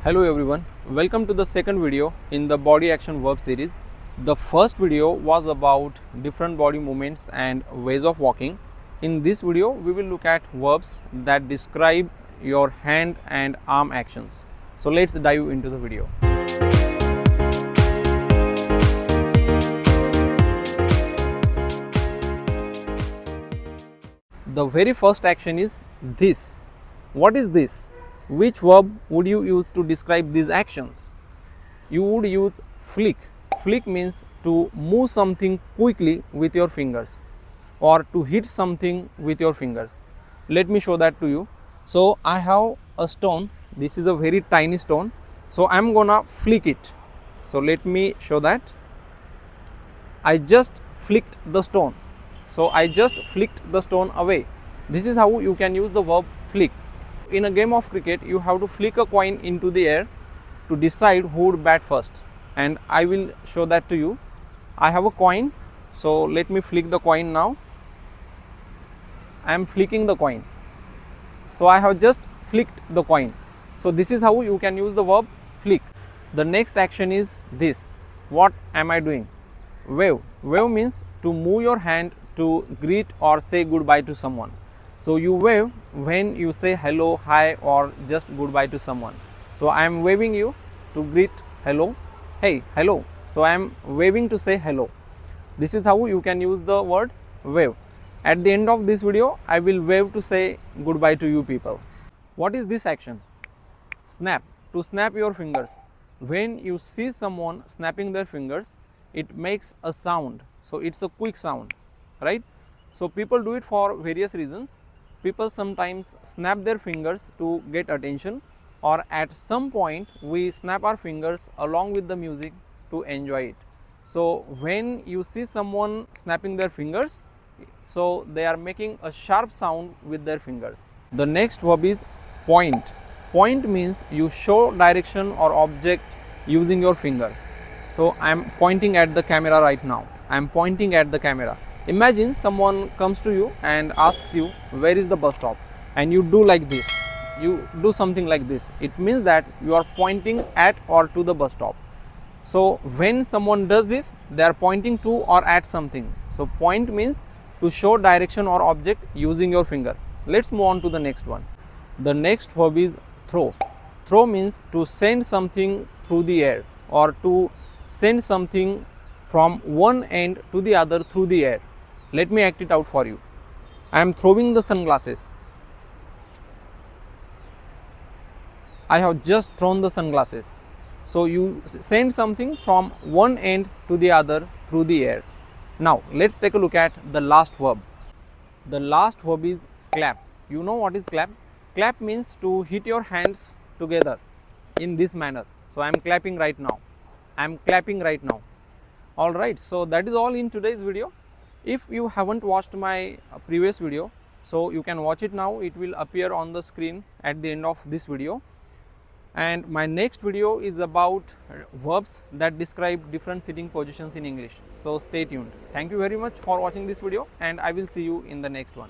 Hello everyone, welcome to the second video in the body action verb series. The first video was about different body movements and ways of walking. In this video, we will look at verbs that describe your hand and arm actions. So let's dive into the video. The very first action is this. What is this? Which verb would you use to describe these actions? You would use flick. Flick means to move something quickly with your fingers or to hit something with your fingers. Let me show that to you. So I have a stone. This is a very tiny stone. So I am gonna flick it. So let me show that. I just flicked the stone. So I just flicked the stone away. This is how you can use the verb flick. In a game of cricket, you have to flick a coin into the air to decide who would bat first. And I will show that to you. I have a coin. So let me flick the coin now. I am flicking the coin. So I have just flicked the coin. So this is how you can use the verb flick. The next action is this. What am I doing? Wave. Wave means to move your hand to greet or say goodbye to someone. So you wave when you say hello, hi or just goodbye to someone. So I am waving you to greet hello, hey, hello. So I am waving to say hello. This is how you can use the word wave. At the end of this video, I will wave to say goodbye to you people. What is this action? Snap. To snap your fingers. When you see someone snapping their fingers, it makes a sound. So it's a quick sound, right? So people do it for various reasons. People sometimes snap their fingers to get attention, or at some point we snap our fingers along with the music to enjoy it. So when you see someone snapping their fingers, so they are making a sharp sound with their fingers. The next verb is point. Point means you show direction or object using your finger. So I am pointing at the camera right now. I am pointing at the camera. Imagine someone comes to you and asks you where is the bus stop, and you do like this. You do something like this. It means that you are pointing at or to the bus stop. So when someone does this, they are pointing to or at something. So point means to show direction or object using your finger. Let's move on to the next one. The next verb is throw. Throw means to send something through the air or to send something from one end to the other through the air. Let me act it out for you. I am throwing the sunglasses. I have just thrown the sunglasses. So you send something from one end to the other through the air. Now let's take a look at the last verb. The last verb is clap. You know what is clap? Clap means to hit your hands together in this manner. So I am clapping right now. I am clapping right now. Alright, so that is all in today's video. If you haven't watched my previous video, so you can watch it now. It will appear on the screen at the end of this video. And my next video is about verbs that describe different sitting positions in English. So stay tuned. Thank you very much for watching this video, and I will see you in the next one.